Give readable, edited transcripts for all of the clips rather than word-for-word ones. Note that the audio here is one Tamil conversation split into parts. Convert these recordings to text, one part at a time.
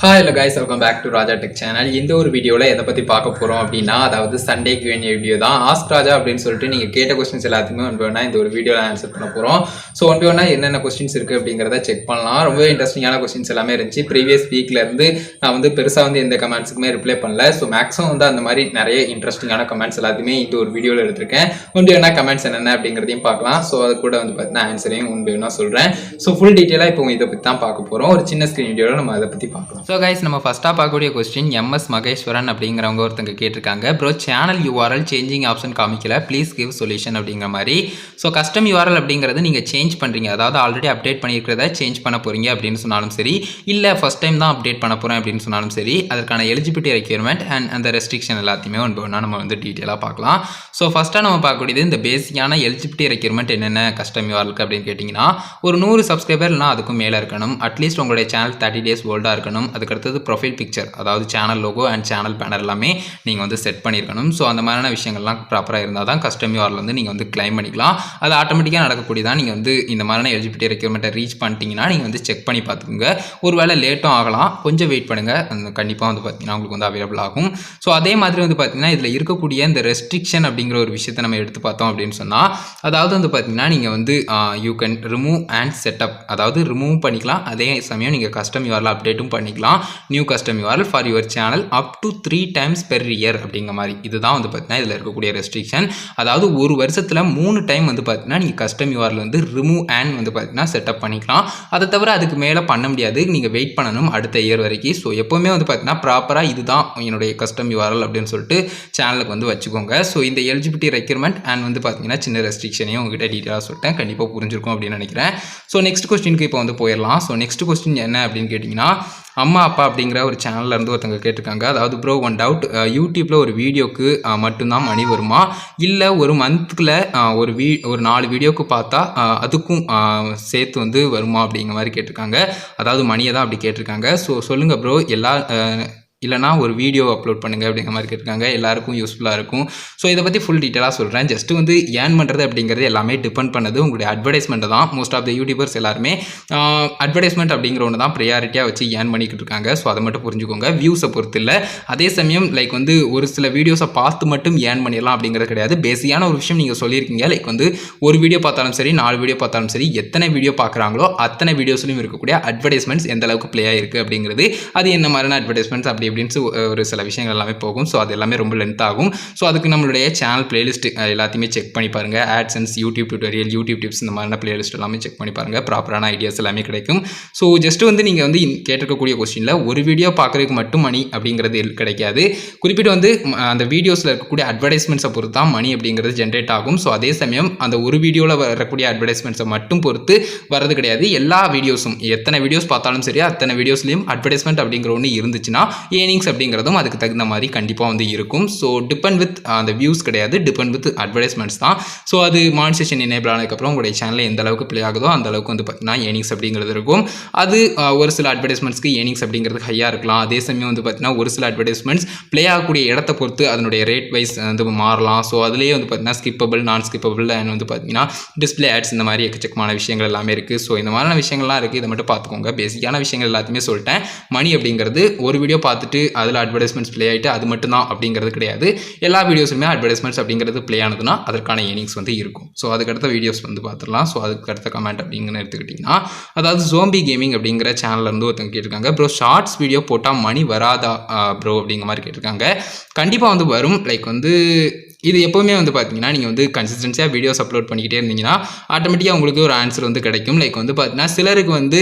Hi hello guys, welcome back to Raja Tech Channel. இந்த ஒரு வீடியோல எதை பத்தி பார்க்க போறோம் அப்படின்னா, அதாவது சண்டே Q&A வீடியோ தான். ஆஸ்க் ராஜா அப்படின்னு சொல்லிட்டு நீங்க கேட்ட क्वेश्चंस எல்லாத்துக்குமே ஒன்றுனா இந்த ஒரு வீடியோல ஆன்சர் பண்ண போறோம். சோ ஒன்றுனா என்னென்ன क्वेश्चंस இருக்கு அப்படிங்கறத செக் பண்ணலாம். ரொம்ப இன்ட்ரஸ்டிங்கான क्वेश्चंस எல்லாமே இருந்துச்சு. ப்ரீவியஸ் வீக்ல இருந்து நான் வந்து பெருசா வந்து எந்த கமெண்ட்ஸ்க்குமே ரிப்ளை பண்ணல. சோ மேக்ஸிமம் வந்து அந்த மாதிரி நிறைய இன்ட்ரஸ்டிங்கான கமெண்ட்ஸ் எல்லாத்தையுமே இந்த ஒரு வீடியோல எடுத்திருக்கேன். ஒன்றுனா கமெண்ட்ஸ் என்னென்ன அப்படிங்கறதையும் பார்க்கலாம். சோ அது கூட வந்து பார்த்தா ஆன்சரையும் ஒன்றுனா சொல்றேன். சோ ஃபுல் டீடைலா இப்போ இத பத்தி தான் பார்க்க போறோம். ஒரு சின்ன ஸ்கிரீன் வீடியோல நம்ம அதை பத்தி பார்க்கலாம். ஸோ கைஸ் நம்ம ஃபஸ்ட்டாக பார்க்கக்கூடிய கொஸ்டின் எம்எஸ் மகேஸ்வரன் அப்படிங்கிறவங்க ஒருத்தங்க கேட்டிருக்காங்க. Bro channel URL changing option காமிக்கல, ப்ளீஸ் கிவ் சொல்யூஷன் அப்படிங்கிற மாதிரி. ஸோ கஸ்டம் யூஆர்எல் அப்படிங்கிறது நீங்கள் சேஞ்ச் பண்ணுறீங்க, அதாவது ஆல்ரெடி அப்டேட் பண்ணியிருக்கிறத சேஞ்ச் பண்ண போகிறீங்க அப்படின்னு சொன்னாலும் சரி, இல்லை ஃபஸ்ட் டைம் தான் அப்டேட் பண்ண போகிறேன் அப்படின்னு சொன்னாலும் சரி, அதற்கான எலிஜிபிலிட்டி ரெக்யர்மெண்ட் அண்ட் அந்த ரெஸ்ட்ரிக்ஷன் எல்லாத்தையுமே ஒன்று நம்ம வந்து டீட்டெயிலாக பார்க்கலாம். ஸோ ஃபஸ்ட்டாக நம்ம பார்க்கக்கூடியது இந்த பேசிக்கான எலிஜிபிலிட்டி ரெக்யர்மெண்ட் என்னென்ன கஸ்டம் யூஆர்எலுக்கு அப்படின்னு கேட்டிங்கன்னா, ஒரு 100 சப்ஸ்கிரைபர் இல்லைனா அதுக்கும் மேலே இருக்கணும், அட்லீஸ்ட் உங்களுடைய சேனல் 30 days ஓல்டாக இருக்கணும், அதுக்கடுத்தது ப்ரொஃபைல் பிக்சர் அதாவது channel logo and channel banner எல்லாமே நீங்கள் வந்து செட் பண்ணியிருக்கணும். ஸோ அந்த மாதிரியான விஷயங்கள்லாம் ப்ராப்பராக இருந்தால் தான் கஸ்டம் யூஆர்எல் வந்து நீங்கள் வந்து கிளைம் பண்ணிக்கலாம். அது ஆட்டோமேட்டிக்காக நடக்கக்கூடியதான். நீங்கள் வந்து இந்த மாதிரியான எலிஜிபிலிட்டி ரெக்யர்மெண்ட்டை ரீச் பண்ணிட்டீங்கன்னா நீங்கள் வந்து செக் பண்ணி பார்த்துக்கோங்க. ஒரு வேளை லேட்டும் ஆகலாம், கொஞ்சம் வெயிட் பண்ணுங்கள், கண்டிப்பாக வந்து பார்த்தீங்கன்னா உங்களுக்கு வந்து அவைலபிள் ஆகும். ஸோ அதே மாதிரி வந்து பார்த்தீங்கன்னா இதில் இருக்கக்கூடிய இந்த ரெஸ்ட்ரிக்ஷன் அப்படிங்கிற ஒரு விஷயத்தை நம்ம எடுத்து பார்த்தோம் அப்படின்னு சொன்னால், அதாவது வந்து பார்த்தீங்கன்னா நீங்கள் வந்து you can remove and setup, அதாவது ரிமூவ் பண்ணிக்கலாம், அதே சமயம் நீங்கள் கஸ்டம் யூஆர்எல் அப்டேட்டும் பண்ணிக்கலாம். New custom URL for your channel up to 3 times per year அப்படிங்கிற மாதிரி. இதுதான் வந்து பார்த்தீங்கன்னா இதில் இருக்கக்கூடிய ரெஸ்ட்ரிக்ஷன். அதாவது ஒரு வருஷத்தில் 3 டைம் வந்து பார்த்தீங்கன்னா நீங்கள் கஸ்டம் யூஆர்எல் வந்து ரிமூவ் அண்ட் வந்து பார்த்தீங்கன்னா செட்டப் பண்ணிக்கலாம். அதை தவிர அதுக்கு மேலே பண்ண முடியாது, நீங்கள் வெயிட் பண்ணணும் அடுத்த இயர் வரைக்கும். ஸோ எப்போவுமே வந்து பார்த்தீங்கன்னா ப்ராப்பராக இதுதான் என்னுடைய கஸ்டம் யூஆர்எல் அப்படின்னு சொல்லிட்டு சேனலுக்கு வந்து வச்சுக்கோங்க. ஸோ இந்த எலிஜிபிலிட்டி ரெக்யர்மெண்ட் அண்ட் வந்து பார்த்தீங்கன்னா சின்ன ரெஸ்ட்ரிக்ஷனையும் உங்ககிட்ட டீட்டெயிலாக சொல்லிட்டேன், கண்டிப்பாக புரிஞ்சிருக்கும் அப்படின்னு நினைக்கிறேன். ஸோ நெக்ஸ்ட் கொஸ்டினுக்கு இப்போ வந்து போயிடலாம். ஸோ நெக்ஸ்ட் கொஸ்டின் என்ன அப்படின்னு கேட்டிங்கன்னா, அம்மா அப்பா அப்படிங்கிற ஒரு சேனலில் இருந்து ஒருத்தங்க கேட்டிருக்காங்க. அதாவது ப்ரோ ஒன் டவுட், யூடியூப்பில் ஒரு வீடியோக்கு மட்டும்தான் மணி வருமா, இல்லை ஒரு மந்த்துக்குள்ள ஒரு 4 வீடியோக்கு பார்த்தா அதுக்கும் சேர்த்து வந்து வருமா அப்படிங்கிற மாதிரி கேட்டிருக்காங்க. அதாவது மணியை தான் அப்படி கேட்டிருக்காங்க. ஸோ சொல்லுங்கள் ப்ரோ, இல்லைனா ஒரு வீடியோ அப்லோட் பண்ணுங்கள் அப்படிங்கிற மாதிரி கேட்டிருக்காங்க. எல்லாருக்கும் யூஸ்ஃபுல்லாக இருக்கும். ஸோ இதை பற்றி ஃபுல் டீட்டெயிலாக சொல்கிறேன். ஜஸ்ட்டு வந்து ஏர்ன் பண்ணுறது அப்படிங்கிறது எல்லாமே டிபெண்ட் பண்ணது உங்களுடைய அட்வர்டைஸ்மெண்ட்டை தான். மோஸ்ட் ஆஃப் த யூடியூபர்ஸ் எல்லாருமே அட்வர்டைஸ்மெண்ட் அப்படிங்கிற ஒன்று தான் ப்ரையாரிட்டியாக வச்சு ஏர்ன் பண்ணிக்கிட்டு இருக்காங்க. ஸோ அதை மட்டும் புரிஞ்சுக்கோங்க. வியூஸை பொறுத்து இல்லை. அதே சமயம் லைக் வந்து ஒரு சில வீடியோஸை பார்த்து மட்டும் ஏர்ன் பண்ணிடலாம் அப்படிங்கிறது கிடையாது. பேசிக்கான ஒரு விஷயம் நீங்கள் சொல்லியிருக்கீங்க, லைக் வந்து ஒரு வீடியோ பார்த்தாலும் சரி, 4 வீடியோ பார்த்தாலும் சரி, எத்தனை வீடியோ பார்க்குறாங்களோ அத்தனை வீடியோஸ்லையும் இருக்கக்கூடிய அட்வர்டைஸ்மெண்ட்ஸ் எந்த அளவுக்கு ப்ளே ஆகிருக்கு அப்படிங்கிறது, அது என்ன மாதிரியான அட்வர்டைஸ்மெண்ட்ஸ் அப்படி அப்படின்னு ஒரு சில விஷயங்கள் எல்லாமே போகும். ஸோ அது எல்லாமே ரொம்ப லென்த் ஆகும். ஸோ அதுக்கு நம்மளுடைய சேனல் பிளேலிஸ்ட் எல்லாத்தையுமே செக் பண்ணி பாருங்கள். ஆட்சன்ஸ், யூடியூப் டியூட்டோரியல், யூடியூப் டிப்ஸ், இந்த மாதிரியான பிளேலிஸ்ட் எல்லாமே செக் பண்ணி பாருங்கள். ப்ராப்பரான ஐடியாஸ் எல்லாமே கிடைக்கும். ஸோ ஜஸ்ட் வந்து நீங்கள் வந்து கேட்டிருக்கக்கூடிய கொஸ்டினில் ஒரு வீடியோ பார்க்குறதுக்கு மட்டும் மணி அப்படிங்கிறது கிடைக்காது. குறிப்பிட்டு வந்து அந்த வீடியோஸில் இருக்கக்கூடிய அட்வர்டைஸ்மெண்ட்ஸை பொறுத்து தான் மணி அப்படிங்கிறது ஜென்ரேட் ஆகும். ஸோ அதே சமயம் அந்த ஒரு வீடியோவில் வரக்கூடிய அட்வர்டைஸ்மெண்ட்ஸை மட்டும் பொறுத்து வரது கிடையாது. எல்லா வீடியோஸும் எத்தனை வீடியோஸ் பார்த்தாலும் சரி, அத்தனை வீடியோஸ்லையும் அட்வர்டைஸ்மெண்ட் அப்படிங்கிற ஒன்று இருந்துச்சுன்னா ஏர்னிங்ஸ் அப்படிங்கிறதும் அதுக்கு தகுந்த மாதிரி கண்டிப்பாக வந்து இருக்கும். ஸோ டிபெண்ட் வித் அந்த வியூஸ் கிடையாது, டிபெண்ட் வித் அட்வர்டைஸ்மெண்ட்ஸ் தான். ஸோ அது மானிட்டரைசேஷன் எனேபிள் ஆனதுக்கப்புறம் உங்களுடைய சேனலில் எந்த அளவுக்கு ப்ளே ஆகுதோ அந்த அளவுக்கு வந்து பார்த்தீங்கன்னா ஏர்னிங்ஸ் அப்படிங்கிறது இருக்கும். அது ஒரு சில அட்வர்டைஸ்மெண்ட்ஸ்க்கு ஏர்னிங்ஸ் அப்படிங்கிறது ஹையாக இருக்கலாம். அதே சமயம் வந்து பார்த்தீங்கன்னா ஒரு சில அட்வர்டைஸ்மெண்ட்ஸ் ப்ளே ஆகக்கூடிய இடத்தை பொறுத்து அதனுடைய ரேட் வைஸ் வந்து மாறலாம். ஸோ அதுலேயே வந்து பார்த்தீங்கன்னா ஸ்கிப்பபிள், நான் ஸ்கிப்பபிள் அண்ட் வந்து பார்த்தீங்கன்னா டிஸ்பிளே ஆட்ஸ், இந்த மாதிரி எக்கச்சக்கமான விஷயங்கள் எல்லாமே இருக்குது. ஸோ இந்த மாதிரியான விஷயங்கள்லாம் இருக்குது. இதை மட்டும் பார்த்துக்கோங்க. பேசிக்கான விஷயங்கள் எல்லாத்தையுமே சொல்லிட்டேன். மணி அப்படிங்கிறது ஒரு வீடியோ பார்த்துட்டு அதில் அட்வர்டைஸ்மெண்ட்ஸ் ப்ளே ஆகிட்டு அது மட்டும் தான் அப்படிங்கிறது கிடையாது. எல்லா வீடியோஸுமே அட்வர்டைஸ்மெண்ட்ஸ் அப்படிங்கிறது ப்ளே ஆனதுன்னா அதற்கான ஏர்னிங்ஸ் வந்து இருக்கும். ஸோ அதுக்கடுத்த வீடியோஸ் வந்து பார்த்துடலாம். ஸோ அதுக்கு அடுத்த கமெண்ட் அப்படிங்கன்னு எடுத்துக்கிட்டிங்கன்னா, அதாவது ஜோம்பி கேமிங் அப்படிங்கிற சேனல்லேருந்து ஒருத்தங்க கேட்டிருக்காங்க. ப்ரோ ஷார்ட்ஸ் வீடியோ போட்டால் மணி வராதா ப்ரோ அப்படிங்கிற மாதிரி கேட்டிருக்காங்க. கண்டிப்பாக வந்து வரும். லைக் வந்து இது எப்போவுமே வந்து பார்த்தீங்கன்னா நீங்கள் வந்து கன்சிஸ்டன்சியாக வீடியோஸ் அப்லோட் பண்ணிக்கிட்டே இருந்தீங்கன்னா ஆட்டோமேட்டிக்காக உங்களுக்கு ஒரு ஆன்சர் வந்து கிடைக்கும். லைக் வந்து பார்த்தீங்கன்னா சிலருக்கு வந்து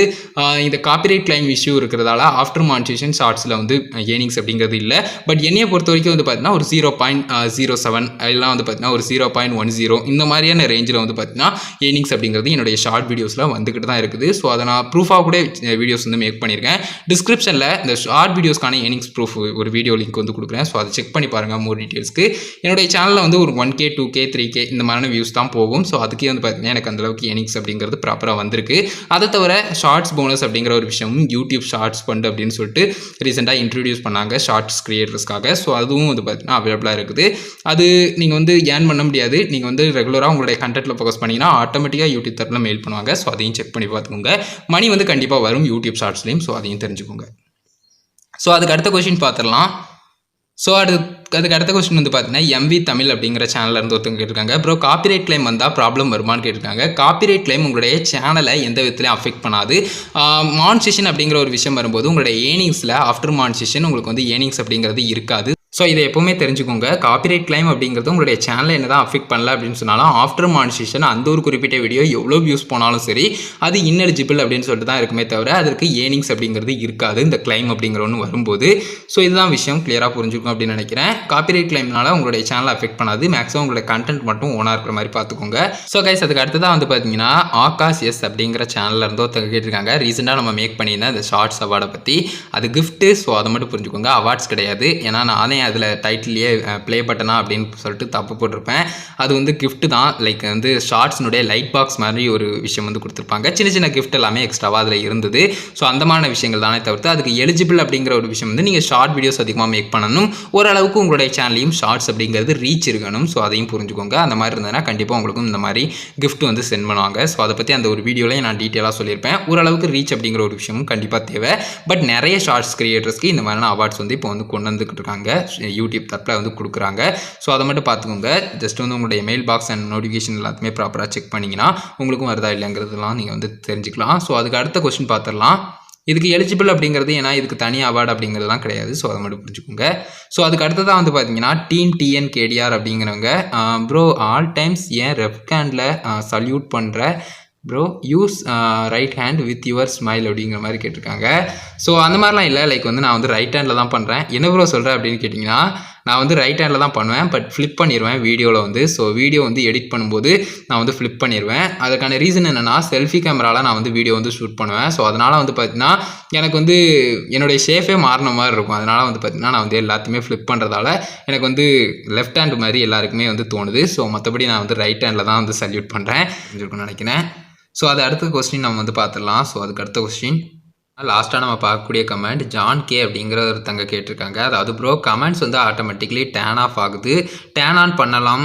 இந்த காப்பிரைட் கிளைம் இஷ்யூ இருக்கிறதால ஆஃப்டர் மானிட்டரைசேஷன் ஷார்ட்ஸில் வந்து ஏர்னிங்ஸ் அப்படிங்கிறது இல்லை. பட் என்னையை பொறுத்த வரைக்கும் வந்து பார்த்தீங்கன்னா ஒரு 0.07 எல்லாம் வந்து பார்த்தீங்கன்னா ஒரு 0.10 இந்த மாதிரியான ரேஞ்சில் வந்து பார்த்தீங்கன்னா ஏர்னிங்ஸ் அப்படிங்கிறது என்னுடைய ஷார்ட் வீடியோஸில் வந்துக்கிட்டு தான் இருக்குது. ஸோ அதை நான் ப்ரூஃபாக கூட வீடியோஸ் வந்து மேக் பண்ணியிருக்கேன். டிஸ்கிரிப்ஷனில் இந்த ஷார்ட் வீடியோஸ்க்கான ஏர்னிங்ஸ் ப்ரூஃப் ஒரு வீடியோ லிங்க் வந்து கொடுக்குறேன். ஸோ அதை செக் பண்ணி பாருங்கள் மோர் டீட்டெயில்ஸ்க்கு. என்னுடைய சேனலில் வந்து ஒரு 1K 2K 3K இந்த மாதிரியான வியூஸ் தான் போகும். ஸோ அதுக்கே வந்து பார்த்தீங்கன்னா எனக்கு அந்தளவுக்கு ஏர்னிங்ஸ் அப்படிங்கிறது ப்ராப்பராக வந்திருக்கு. அதை தவிர ஷார்ட்ஸ் போனஸ் அப்படிங்கிற ஒரு விஷயமும் யூடியூப் ஷார்ட்ஸ் ஃபண்ட் அப்படின்னு சொல்லிட்டு ரீசெண்டாக இன்ட்ரடியூஸ் பண்ணாங்க ஷார்ட்ஸ் கிரியேட்டர்ஸ்க்காக. ஸோ அதுவும் வந்து பார்த்தீங்கன்னா அவைலபிளாக இருக்குது. அது நீங்கள் வந்து ஏர்ன் பண்ண முடியாது. நீங்கள் வந்து ரெகுலராக உங்களுடைய கண்டென்ட்டில் ஃபோக்கஸ் பண்ணிங்கன்னா ஆட்டோமேட்டிக்காக யூடியூப் தரப்பில் மெயில் பண்ணுவாங்க. ஸோ அதையும் செக் பண்ணி பார்த்துக்கோங்க. மணி வந்து கண்டிப்பாக வரும் யூடியூப் ஷார்ட்ஸ்லையும். ஸோ அதையும் தெரிஞ்சுக்கோங்க. ஸோ அதுக்கு அடுத்த கொஸ்டின் பார்த்துடலாம். ஸோ அதுக்கு அடுத்த கொஸ்டின் வந்து பார்த்தீங்கன்னா எம்வி தமிழ் அப்படிங்கிற சேனலில் இருந்து ஒருத்தவங்க கேட்டிருக்காங்க. ப்ரோ காப்பிரைட் கிளைம் வந்தால் ப்ராப்ளம் வருமானு கேட்டிருக்காங்க. காப்பிரைட் கிளைம் உங்களுடைய சேனலை எந்த விதத்துலையும் அஃபெக்ட் பண்ணாது. மான்சேஷன் அப்படிங்கிற ஒரு விஷயம் வரும்போது உங்களுடைய ஏர்னிங்ஸில் ஆஃப்டர் மான்சேஷன் உங்களுக்கு வந்து ஏர்னிங்ஸ் அப்படிங்கிறது இருக்காது. ஸோ இதை எப்போவுமே தெரிஞ்சுக்கோங்க. காப்பிரைட் கிளைம் அப்படிங்கிறது உங்களுடைய சேனலை என்ன தான் அஃபெக்ட் பண்ணல அப்படின்னு சொன்னாலும் ஆஃப்டர் மானிட்டேஷன் அந்த ஒரு குறிப்பிட்ட வீடியோ எவ்வளோ வியூஸ் போனாலும் சரி அது இன்எலிஜிபிள் அப்படின்னு சொல்லிட்டு தான் இருக்குமே தவிர அதற்கு ஏர்னிங்ஸ் அப்படிங்கிறது இருக்காது இந்த கிளைம் அப்படிங்கிற ஒன்று வரும்போது. ஸோ இதுதான் விஷயம் கிளியராக புரிஞ்சுக்கும் அப்படின்னு நினைக்கிறேன். காப்பிரைட் கிளைம்னால உங்களுடைய சேனலை அஃபெக்ட் பண்ணாது. மேக்ஸிமம் உங்களுடைய கண்டென்ட் மட்டும் ஓனாக இருக்கிற மாதிரி பார்த்துக்கோங்க. ஸோ கைஸ் அதுக்கு அடுத்ததான் வந்து பார்த்தீங்கன்னா ஆகாஷ் எஸ் அப்படிங்கிற சேனலில் இருந்தோ கேட்டிருக்காங்க. ரீசெண்டாக நம்ம மேக் பண்ணியிருந்தேன் இந்த ஷார்ட்ஸ் அவார்டை பற்றி. அது கிஃப்ட்டு. ஸோ அதை மட்டும் புரிஞ்சுக்கோங்க. அவார்ட்ஸ் கிடையாது. ஏன்னா நானே அதில் டைட்டிலேயே ப்ளே பட்டனா அப்படின்னு சொல்லிட்டு தப்பு போட்டிருப்பேன். அது வந்து கிஃப்ட் தான். லைக் வந்து ஷார்ட்ஸ்னுடைய லைட் பாக்ஸ் மாதிரி ஒரு விஷயம் வந்து கொடுத்துருப்பாங்க. சின்ன சின்ன கிஃப்ட் எல்லாமே எக்ஸ்ட்ராவாக அதில் இருந்தது. ஸோ அந்த மாதிரி விஷயங்கள் தானே தவிர்த்து அதுக்கு எலிஜிபிள் அப்படிங்கிற ஒரு விஷயம் வந்து நீங்கள் ஷார்ட் வீடியோஸ் அதிகமாக மேக் பண்ணணும். ஓரளவுக்கு உங்களுடைய சேனலையும் ஷார்ட்ஸ் அப்படிங்கிறது ரீச் இருக்கணும். ஸோ அதையும் புரிஞ்சுக்கோங்க. அந்த மாதிரி இருந்ததுன்னா கண்டிப்பாக உங்களுக்கும் இந்த மாதிரி கிஃப்ட் வந்து சென்ட் பண்ணுவாங்க. ஸோ அதை பற்றி அந்த ஒரு வீடியோலையும் நான் டீட்டெயிலாக சொல்லியிருப்பேன். ஓரளவுக்கு ரீச் அப்படிங்கிற ஒரு விஷயமும் கண்டிப்பாக தேவை. பட் நிறைய ஷார்ட்ஸ் கிரியேட்டர்ஸ்க்கு இந்த மாதிரியான அவார்ட்ஸ் வந்து இப்போ வந்து கொண்டு வந்துக்கிட்டு இருக்காங்க. யூடியூப் தரப்பில் வந்து கொடுக்குறாங்க. ஸோ அதை மட்டும் பார்த்துக்கோங்க. ஜஸ்ட் வந்து உங்களுடைய மெயில் பாக்ஸ் அண்ட் நோட்டிஃபிகேஷன் எல்லாத்தையுமே ப்ராப்பராக செக் பண்ணிங்கன்னா உங்களுக்கும் வருதா இல்லைங்கிறதுலாம் நீங்கள் வந்து தெரிஞ்சுக்கலாம். ஸோ அதுக்கு அடுத்த கொஸ்டின் பார்த்துடலாம். இதுக்கு எலிஜிபிள் அப்படிங்கிறது ஏன்னா இதுக்கு தனி அவார்டு அப்படிங்கிறதுலாம் கிடையாது. ஸோ அதை மட்டும் புரிஞ்சுக்கோங்க. ஸோ அதுக்கு அடுத்ததான் வந்து பார்த்தீங்கன்னா டீம் டிஎன் கேடிஆர் அப்படிங்கிறவங்க ப்ரோ ஆல் டைம்ஸ் ஏன் லெஃப்ட் ஹேண்டில் சல்யூட் பண்ணுற bro use right hand with your smile அப்படிங்கிற மாதிரி கேட்டிருக்காங்க. ஸோ அந்த மாதிரிலாம் இல்லை. லைக் வந்து நான் வந்து ரைட் ஹேண்டில் தான் பண்ணுறேன். என்ன ப்ரோ சொல்கிறேன் அப்படின்னு கேட்டிங்கன்னா நான் வந்து ரைட் ஹேண்டில் தான் பண்ணுவேன். பட் ஃப்ளிப் பண்ணிடுவேன் வீடியோவில் வந்து. ஸோ வீடியோ வந்து எடிட் பண்ணும்போது நான் வந்து ஃப்ளிப் பண்ணிடுவேன். அதுக்கான ரீசன் என்னென்னா செல்ஃபி கேமராவில் நான் வந்து வீடியோ வந்து ஷூட் பண்ணுவேன். ஸோ அதனால் வந்து பார்த்திங்கன்னா எனக்கு வந்து என்னுடைய ஷேஃபே மாறின மாதிரி இருக்கும். அதனால் வந்து பார்த்திங்கன்னா நான் வந்து எல்லாத்தையுமே ஃப்ளிப் பண்ணுறதால எனக்கு வந்து லெஃப்ட் ஹேண்ட் மாதிரி எல்லாருக்குமே வந்து தோணுது. ஸோ மற்றபடி நான் வந்து ரைட் ஹேண்டில் தான் வந்து சல்யூட் பண்ணுறேன் இருக்குன்னு நினைக்கிறேன். ஸோ அது அடுத்த கொஸ்டின் நம்ம வந்து பார்த்துடலாம். ஸோ அதுக்கு அடுத்த கொஸ்டின் லாஸ்ட்டாக நம்ம பார்க்கக்கூடிய கமெண்ட் ஜான் கே அப்படிங்கிற ஒருத்தங்க கேட்டிருக்காங்க. அதாவது ப்ரோ கமெண்ட்ஸ் வந்து ஆட்டோமேட்டிக்லி டேன் ஆஃப் ஆகுது, டேன் ஆன் பண்ணலாம்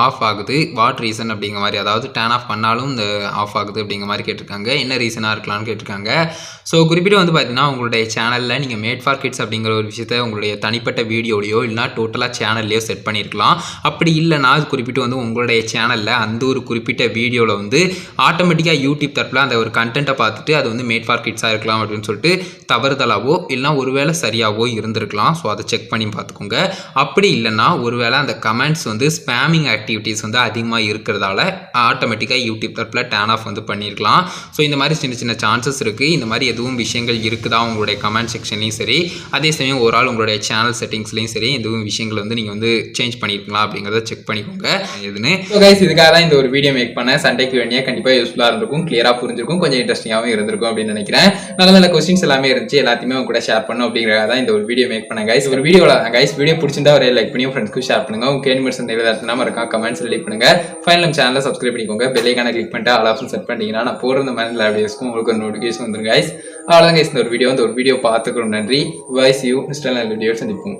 ஆஃப் ஆகுது, வாட் ரீசன் அப்படிங்கிற மாதிரி. அதாவது டேன் ஆஃப் பண்ணாலும் இந்த ஆஃப் ஆகுது அப்படிங்கிற மாதிரி கேட்டிருக்காங்க. என்ன ரீசனாக இருக்கலாம்னு கேட்டிருக்காங்க. ஸோ குறிப்பிட்டு வந்து பார்த்தீங்கன்னா உங்களுடைய சேனலில் நீங்கள் மேட் ஃபார் கிட்ஸ் அப்படிங்கிற ஒரு விஷயத்தை உங்களுடைய தனிப்பட்ட வீடியோலையோ இல்லைனா டோட்டலாக சேனல்லையோ செட் பண்ணியிருக்கலாம். அப்படி இல்லைனா அது குறிப்பிட்டு வந்து உங்களுடைய சேனலில் அந்த ஒரு குறிப்பிட்ட வீடியோவில் வந்து ஆட்டோமேட்டிக்காக யூடியூப் தரப்பில் அந்த ஒரு கண்டென்ட்டை பார்த்துட்டு அது வந்து மேட் ஃபார் கிட்ஸ் இருக்கலாம் அப்படின்னு சொல்லிட்டு தவறுதலாவோ இல்லைனா ஒருவேளை சரியாவோ இருந்திருக்கலாம். ஸோ அதை செக் பண்ணி பார்த்துக்கோங்க. அப்படி இல்லைன்னா ஒருவேளை அந்த கமெண்ட்ஸ் வந்து ஸ்பேமிங் ஆக்டிவிட்டீஸ் வந்து அதிகமாக இருக்கிறதால ஆட்டோமேட்டிக்காக யூடியூப் தரப்பில் டேன் ஆஃப் வந்து பண்ணியிருக்கலாம். ஸோ இந்த மாதிரி சின்ன சின்ன சான்சஸ் இருக்குது. இந்த மாதிரி எதுவும் விஷயங்கள் இருக்குதா உங்களுடைய கமெண்ட் செக்ஷன்லையும் சரி, அதே சமயம் ஒரு ஆள் உங்களுடைய சேனல் செட்டிங்ஸ்லையும் சரி எதுவும் விஷயங்கள் வந்து நீங்கள் வந்து சேஞ்ச் பண்ணியிருக்கலாம் அப்படிங்கிறத செக் பண்ணிக்கோங்க எதுன்னு. ஸோ கைஸ் இதுக்காக தான் இந்த ஒரு வீடியோ மேக் பண்ணேன். சண்டேக்கு வேண்டிய கண்டிப்பாக யூஸ்ஃபுல்லாக இருந்திருக்கும், கிளியராக புரிஞ்சிருக்கும், கொஞ்சம் இன்ட்ரெஸ்டிங்காகவும் இருந்திருக்கும் அப்படின்னு நினைக்கிறேன். நல்ல நல்ல கொஸ்டின்ஸ் எல்லாமே இருந்துச்சு. எல்லாத்தையுமே உங்க கூட ஷேர் பண்ணும் அப்படிங்கிறத தான் இந்த ஒரு வீடியோ மேக் பண்ணேன் கைஸ். ஒரு வீடியோ பிடிச்சிருந்தா ஒரு லைக் பண்ணி ஃப்ரெண்ட்ஸ்க்கு ஷேர் பண்ணுங்க. உங்க கேள்விமேட்ஸ் ஏதாவது மறக்காம கமெண்ட்ஸ் லைக் பண்ணுங்க. ஃபைனல் சேனலை சப்ஸ்கிரைப் பண்ணிக்கோங்க. பெல் ஐகானை கிளிக் பண்ணிட்டு ஆல் ஆப்ஷன் செட் பண்ணிட்டீங்கன்னா நான் போடுற இந்த மாதிரி எல்லா வீடியோஸ்க்கும் உங்களுக்கு ஒரு நோட்டிஃபிகேஷன் வந்துடும் கைஸ். அவ்வளோதான் கைஸ் இந்த ஒரு வீடியோ பார்த்துக்கிறோம். நன்றி. வாய்ஸ் யூ நெக்ஸ்ட் வீடியோ சந்திப்போம்.